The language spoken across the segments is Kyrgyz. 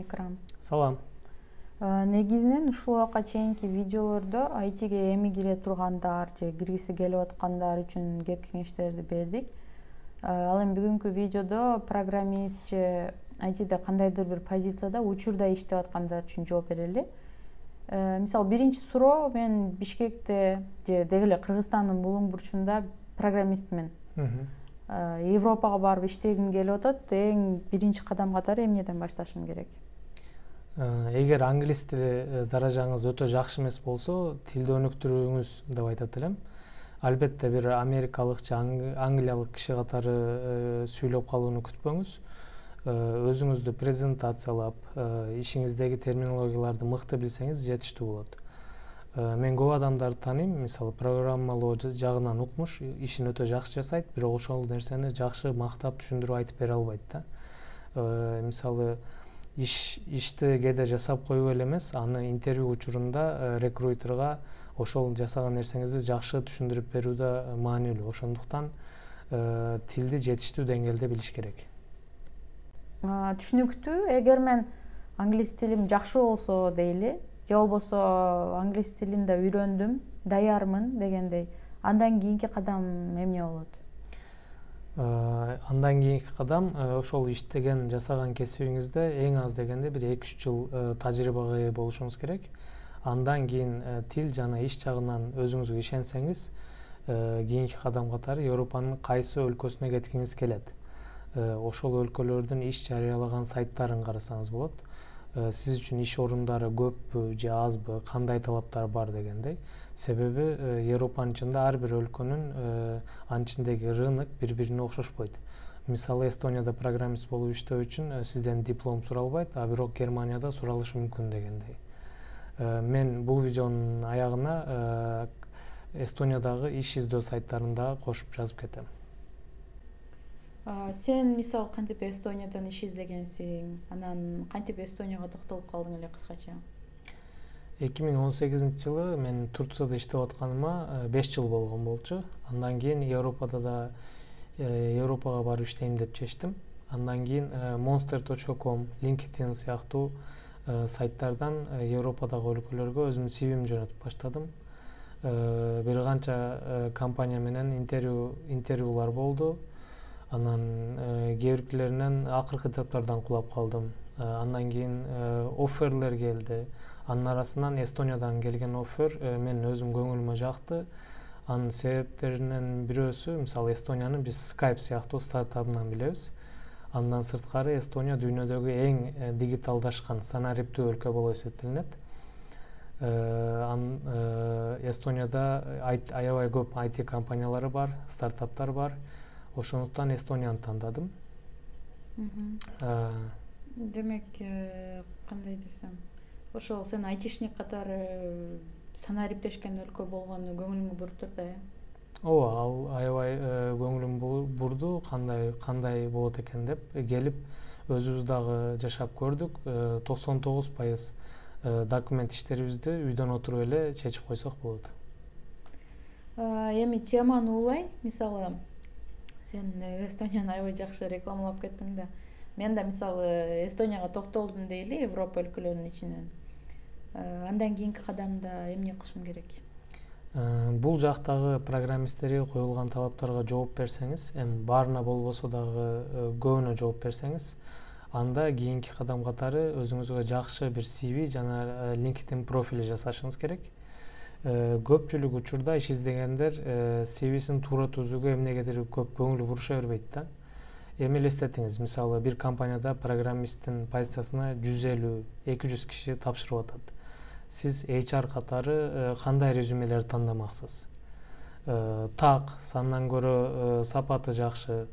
Экрам. Салам. Негизинен ушул убакка чейинки видеолордо айтиге эми кире тургандар же киргиси келип аткандар үчүн кеп кеңештерди бердик. Ал эми бүгүнкү видеодо программист же айтиде кандайдыр бир позицияда учурда иштеп аткандар үчүн жооп берели. Мисалы биринчи суроо, мен Бишкекте же деги эле Кыргызстандын булуң бурчунда программистмин. Европага барып иштегим келип атат. Эң биринчи кадам катары эмнеден башташым керек? Эгер англис тили даражаңыз өтө жакшы эмес болсо, тилди өнүктүрүүңүз деп айтат элем. Албетте бир америкалык же англиялык киши катары сүйлөп калууну күтпөңүз. Өзүңүздү презентациялап, ишиңиздеги терминологияларды мыкты билсеңиз жетиштүү болот. Мен көп адамдарды тааныйм, мисалы программалоо жагынан укмуш, ишин өтө жакшы жасайт, бирок ошол нерсени жакшы мактап түшүндүрүп айтып бере албайт да. Мисалы ишти кээде жасап коюп эле эмес, аны интервью учурунда рекрутерга ошол жасаган нерсеңизди жакшы түшүндүрүп берүүдө маанилүү. Ошондуктан тилди жетиштүү деңгээлде билиш керек. Түшүнүктүү. Эгер мен англис тилим жакшы болсо дейли, же болбосо англис тилин да үйрөндүм, даярмын дегендей, андан кийинки кадам эмне болот? Андан кийинки кадам ошол иштеген жасаган кесибиңизде эң аз дегенде бир 2-3 жыл тажрыйбага ээ болушуңуз керек. Андан кийин тил жана иш жагынан өзүңүзгө ишенсеңиз, кийинки кадам катары Европанын кайсы өлкөсүнө кеткиңиз келет. Ошол өлкөлөрдүн иш жарыялаган сайттарын карасаңыз болот. Сиз үчүн иш орундары көппү же азбы, кандай талаптар бар дегендей. Себеби Европанын ичинде ар бир өлкөнүн анын ичиндеги рынок бири-бирине окшошпойт. Мисалы Эстонияда программист болуп иштөө үчүн сизден диплом суралбайт, а бирок Германияда суралышы мүмкүн дегендей. Мен бул видеонун аягына Эстониядагы иш издөө сайттарын да кошуп жазып кетем. Сен мисалы кантип Эстониядан иш издегенсиң? Анан кантип Эстонияга токтолуп калдың эле кыскача? 2018 жылы мен Турцияда иштеп атканыма 5 жыл болгон болчу. Андан кийин Европага барып иштейин деп чечтим. Андан кийин monster.com, LinkedIn сыяктуу сайттардан Европадагы өлкөлөргө өзүмдүн CV'мди жөнөтүп баштадым. Бир канча компания менен интервьюлар болду. Анан кээ биркилеринен акыркы этаптардан кулап калдым. Андан кийин офферлер келди. Анын арасынан Эстониядан келген оффер мен өзүм көңүлүмө жакты. Анын себептеринен бирөөсү, мисалы Эстониянын биз Skype сыяктуу стартабынан билебиз. Андан сырткары Эстония дүйнөдөгү эң дигиталдашкан санариптүү өлкө болуп эсептелинет. Эстонияда аябай көп IT компаниялары бар, стартаптар бар. Ошондуктан Эстонияны тандадым. Демек, кандай десем, ошол сен айтишник катары санариптешкен өлкө болгону көңүлүңө буруп турду, э? Ооба, ал аябай көңүлүм бурду, кандай болот экен деп. Келип өзүбүз дагы жашап көрдүк. 99% документ иштерибизди үйдөн отуруп эле чечип койсок болот. Эми теманы улай, мисалы сен Эстонияны аябай жакшы рекламалап кеттиң да. Мен да мисалы Эстонияга токтолдум дейли, Европа өлкөлөрүнүн ичинен. Андан кийинки кадамда эмне кылышым керек? Бул жактагы программисттерге коюлган талаптарга жооп берсеңиз, эми баарына болбосо дагы көбүнө жооп берсеңиз, анда кийинки кадам катары өзүңүзгө жакшы бир CV жана LinkedIn профили жасашыңыз керек. Көпчүлүк учурда иш издегендер CV-син туура түзүүгө эмнегедир көп көңүл буруша бербейт да. Эми элестетиңиз, мисалы бир компанияда программисттин позициясына 150-200 киши тапшырып атат. Сиз HR катары кандай резюмелерди тандамаксыз? Так, сандан көрө сапаты жакшы,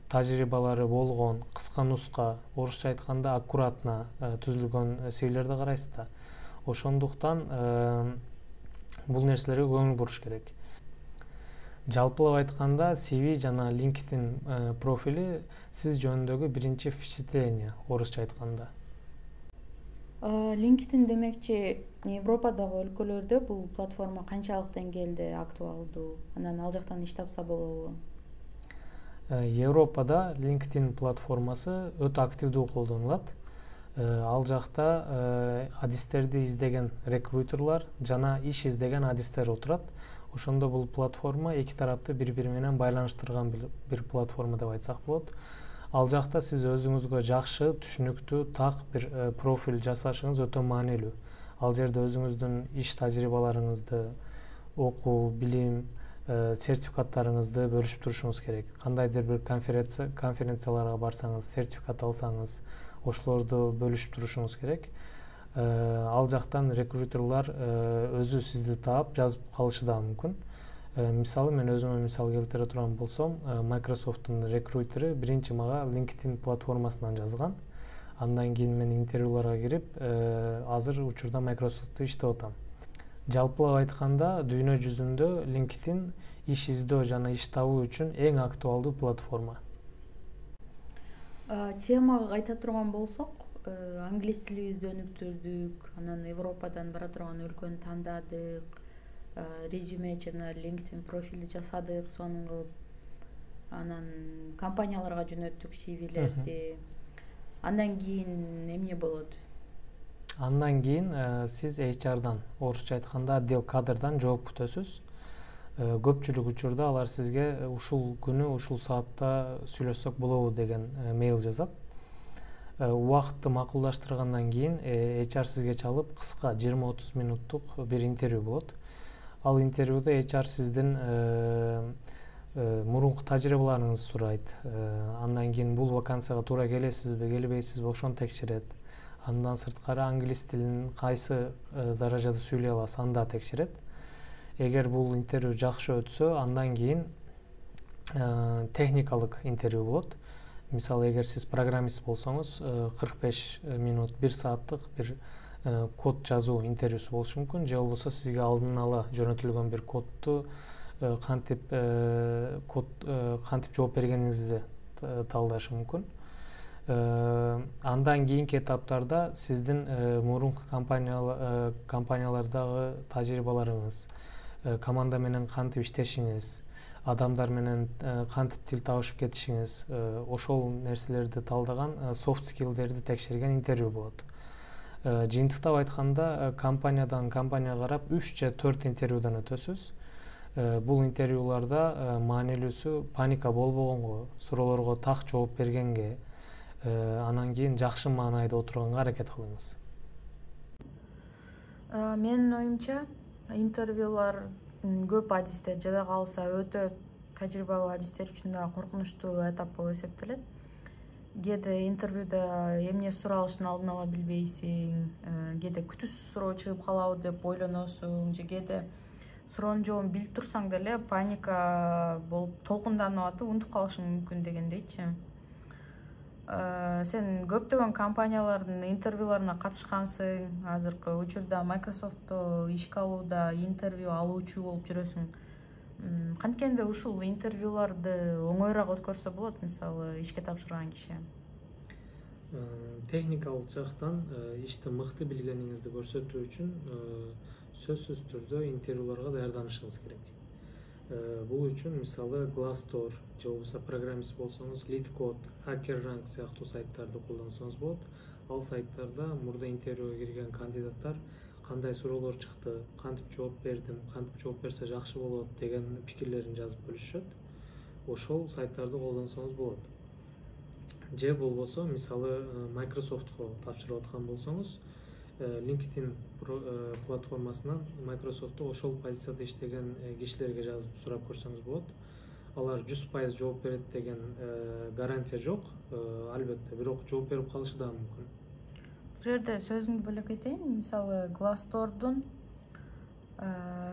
тажрыйбалары болгон, кыска нуска, орусча айтканда аккуратно түзүлгөн CV'лерди карайсыз да. Ошондуктан бул нерселерге көңүл буруш керек. Жалпылап айтканда, CV жана LinkedIn профили сиз жөнүндөгү биринчи впечатление, орусча айтканда. LinkedIn демекчи Европадагы өлкөлөрдө бул платформа канчалык деңгээлде актуалдуу? Анан ал жактан иш тапса болобу? Европада LinkedIn платформасы өтө активдүү колдонулат. Ал жакта адистерди издеген рекрутерлар жана иш издеген адистер отурат. Ошондо бул платформа эки тарапты бири-бири менен байланыштырган бир платформа деп айтсак болот. Ал жакта сиз өзүңүзгө жакшы, түшүнүктүү, так бир профиль жасашыңыз өтө маанилүү. Ал жерде өзүңүздүн иш тажрыйбаларыңызды, окуу, билим, сертификаттарыңызды бөлүшүп турушуңуз керек. Кандайдыр бир конференцияларга барсаңыз, сертификат алсаңыз, ошолорду бөлүшүп турушуңуз керек. Ал жактан рекрутерлар өзү сизди таап жазып калышы да мүмкүн. Мисалы мен өзүмө мисал келтире турган болсом, Microsoft'тун рекрутери биринчи мага LinkedIn платформасынан жазган. Андан кийин мен интервьюларга кирип, азыр учурда Microsoft'та иштеп атам. Жалпылап айтканда, дүйнө жүзүндө LinkedIn иш издөө жана иш табуу үчүн эң актуалдуу платформа. Темага кайта турган болсок, англис тилибизди өнүктүрдүк, анан Европадан бара турган өлкөнү тандадык, резюме жана LinkedIn профилди жасадык, сонун кылып, анан компанияларга жөнөттүк CV'лерди. Андан кийин эмне болот? Андан кийин сиз HR-дан, орусча айтканда отдел кадрдан жооп күтөсүз. Көпчүлүк учурда алар сизге ушул күнү, ушул саатта сүйлөшсөк болобу деген мейл жазат. Убакытты макулдаштыргандан кийин HR сизге чалып, кыска 20-30 минуттук бир интервью болот. Ал интервьюда HR сиздин мурунку тажрыйбаларыңызды сурайт. Андан кийин бул вакансияга туура келесизби, келбейсизби, ошону текшерет. Андан сырткары англис тилин кайсы даражада сүйлөй аласыз, аны да текшерет. Эгер бул интервью жакшы өтсө, андан кийин техникалык интервью болот. Мисалы, эгер сиз программист болсоңуз, 45 минут, 1 сааттык бир код жазуу интервьюсу болушу мүмкүн, же болбосо сизге алдын ала жөнөтүлгөн бир кодду кантип жооп бергениңизди талдашы мүмкүн. Андан кийинки этаптарда сиздин мурунку компаниялардагы тажрыйбаларыңыз, команда менен кантип иштешиңиз, адамдар менен кантип тил табышып кетишиңиз, ошол нерселерди талдаган, soft skill'дерди текшерген интервью болот. Жыйынтыктап айтканда, компаниядан компанияга карап 3 же 4 интервьюдан өтөсүз. Бул интервьюларда маанилүүсү паника болбогонго, суроолорго так жооп бергенге, анан кийин жакшы маанайда отурганга аракет кылыңыз. Менин оюмча, интервьюлар көп адистер жада калса өтө тажрыйбалуу адистер үчүн да коркунучтуу этап болуп эсептелет. Кээде интервьюда эмне суралышын алдын ала билбейсиң, кээде күтүүсүз суроо чыгып калабы деп ойлоносуң, же кээде суроонун жообун билип турсаң деле паника болуп толкунданып атып унутуп калышың мүмкүн дегендейчи. Сен көптөгөн компаниялардын интервьюларына катышкансың, азыркы учурда Microsoft'то ишке алууда интервью алуучу болуп жүрөсүң. Канткенде ушул интервьюларды оңоюраак өткөрсө болот, мисалы, ишке тапшырган киши? Техникалык жактан ишти мыкты билгениңизди көрсөтүү үчүн сөзсүз түрдө интервьюларга даярданышыңыз керек. Бул үчүн мисалы Glassdoor же болбосо программист болсоңуз LeetCode, HackerRank сыяктуу сайттарды колдонсоңуз болот. Ал сайттарда мурда интервьюга кирген кандидаттар кандай суроолор чыкты, кантип жооп бердим, кантип жооп берсе жакшы болот деген пикирлерин жазып бөлүшөт. Ошол сайттарды колдонсоңуз болот. Же болбосо мисалы Microsoft'ко тапшырып аткан болсоңуз, LinkedIn платформасынан Microsoft'то ошол позицияда иштеген кишилерге жазып сурап көрсөңүз болот. Алар 100% жооп берет деген гарантия жок, албетте, бирок жооп берип калышы да мүмкүн. Бул жерде сөзүңдү бөлө кетейин. Мисалы, Glassdoor'дун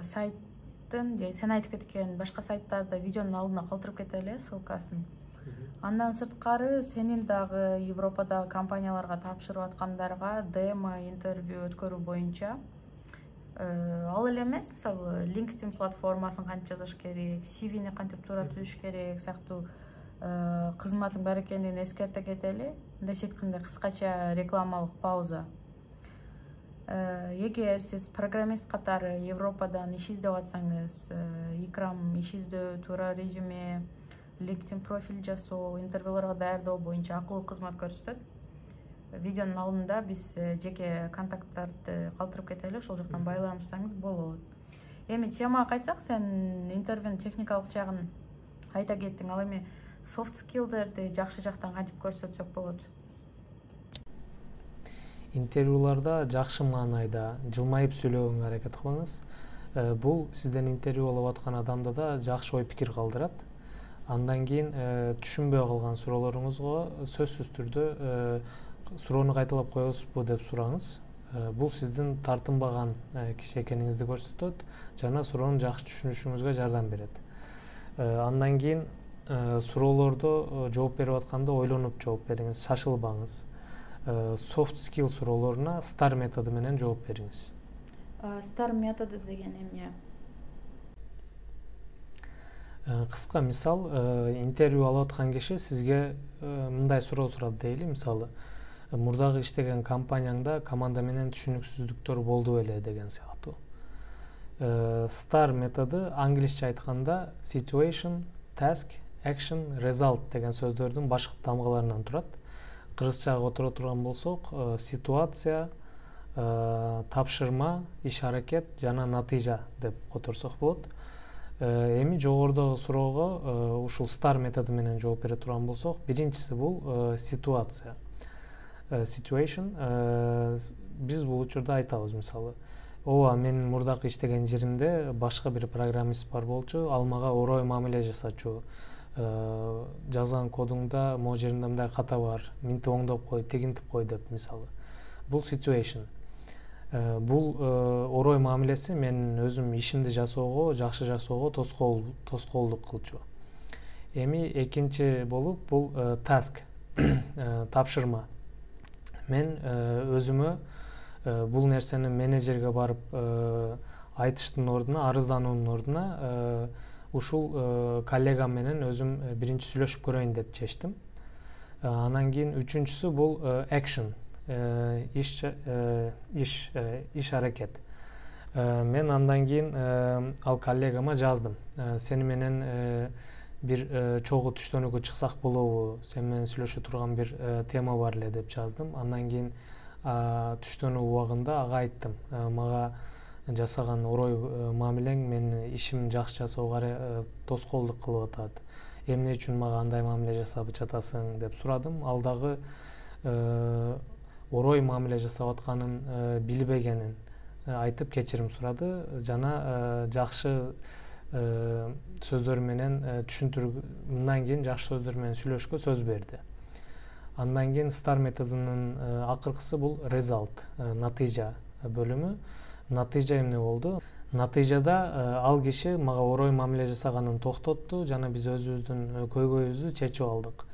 сайттын, же сен айтып кеткен башка сайттарда видеонун алдына калтырып кетели, ссылкасын. Андан сырткары сенин дагы Европадагы компанияларга тапшырып аткандарга демо интервью өткөрүү боюнча ал эле эмес, мисалы, LinkedIn платформасын кантип жасаш керек, CV-ни кантип туура түзүш керек сыяктуу кызматтын бар экендигин эскерте кетели. Мындайча айтканда, кыскача рекламалык пауза. Эгер сиз программист катары Европадан иш издеп атсаңыз, икрам иш издөө, туура резюме, LinkedIn профиль жасоо, интервьюларга даярдоо боюнча акылуу кызмат көрсөтөт. видеонун алдында биз жеке контакттарды калтырып кетели, ошол жактан байланышсаңыз болот. Эми темага кайтсак, сен интервьюнун техникалык жагын айта кеттиң. Ал эми soft skill'дерди жакшы жактан кантип көрсөтсөк болот? Интервьюларда жакшы маанайда жылмайып сүйлөгөнгө аракет кылыңыз. Бул сизден интервью алып аткан адамда да жакшы ой пикир калдырат. Андан кийин түшүнбөй калган суроолоруңузга сөзсүз түрдө суроону кайталап коесузбу деп сураңыз. Бул сиздин тартынбаган киши экениңизди көрсөтөт жана суроону жакшы түшүнүшүңүзгө жардам берет. Андан кийин суроолордо жооп берип атканда ойлонуп жооп бериңиз, шашылбаңыз. Soft skill суроолоруна STAR методу менен жооп бериңиз. STAR методу деген эмне? Кыска мисал, интервью алып аткан киши сизге мындай суроо сурады дейли, мисалы, мурдагы иштеген компанияңда команда менен түшүнүксүздүктөр болду беле деген сыяктуу. STAR методу англисче айтканда situation, task, action, result деген сөздөрдүн башкы тамгаларынан турат. Кыргызчага отура турган болсок, ситуация, тапшырма, иш аракет жана натыйжа деп которсок болот. Эми жогорудагы суроого ушул STAR методу менен жооп бере турган болсок, биринчиси бул ситуация. Situation биз бул учурда айтабыз, мисалы, ооба, мен мурдакы иштеген жеримде башка бир программист бар болчу, ал мага орой мамиле жасачу. Жазган кодуңда могу жеринде мындай ката бар, минтип оңдоп кой, тигинтип кой деп, мисалы. Бул situation. Бул орой мамилеси мен өзүм ишимди жасоого, жакшы жасоого тоскоолдук кылчу. Эми экинчи болуп бул task, тапшырма. Мен өзүмө бул нерсени менеджерге барып айтыштын ордуна, арыздануунун ордуна ушул коллегам менен өзүм биринчи сүйлөшүп көрөйүн деп чечтим. Анан кийин үчүнчүсү бул action, иш аракет. Мен андан кийин ал коллегама жаздым. Сени менен бир чогуу түштөнүүгө чыксак болобу? Сен менен сүйлөшө турган бир тема бар эле деп жаздым. Андан кийин түштөнүү убагында ага айттым. Мага жасаган орой мамилең менин ишим жакшы жасоого тоскоолдук кылып атат. Эмне үчүн мага андай мамиле жасап жатасың деп сурадым. Ал дагы орой мамиле жасап атканын билбегенин айтып кечирим сурады жана жакшы сөздөр менен мындан кийин жакшы сөздөр менен сүйлөшкө сөз берди. Андан кийин STAR методунун акыркысы бул result, натыйжа бөлүмү. Натыйжа эмне болду? Натыйжада ал киши мага орой мамиле жасаганын токтотту жана биз өзүбүздүн көйгөйүбүздү чечип алдык.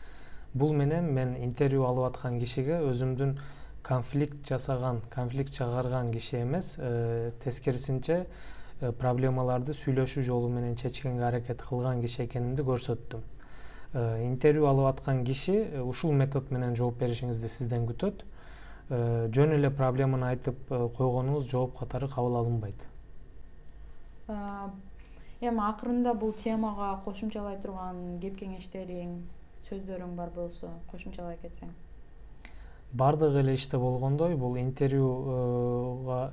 Бул менен мен интервью алып аткан кишиге өзүмдүн конфликт чыгарган киши эмес, тескерисинче проблемаларды сүйлөшүү жолу менен чечкенге аракет кылган киши экенимди көрсөттүм. Интервью алып аткан киши ушул метод менен жооп беришиңизди сизден күтөт. Жөн эле проблеманы айтып койгонуңуз жооп катары кабыл алынбайт. Эми акырында бул темага кошумчалай турган кеп кеңештериң, сөздөрүң бар болсо, кошумчалай кетсең. Бардык эле иште болгондой, бул интервьюга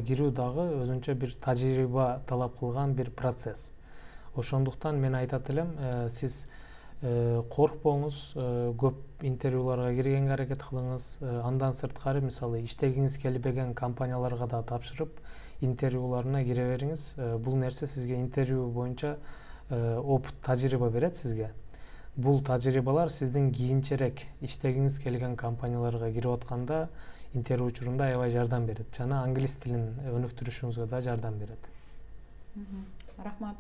кирүү дагы өзүнчө бир тажрыйба талап кылган бир процесс. Ошондуктан мен айтат элем, сиз коркпоңуз, көп интервьюларга киргенге аракет кылыңыз. Андан сырткары, мисалы, иштегиңиз келбеген компанияларга да тапшырып, интервьюларына кире бериңиз. Бул нерсе сизге интервью боюнча опыт, тажрыйба берет сизге. Бул тажрыйбалар сиздин кийинчерээк иштегиңиз келген компанияларга кирип атканда интервью учурунда аябай жардам берет жана англис тилин өнүктүрүшүңүзгө да жардам берет. Рахмат.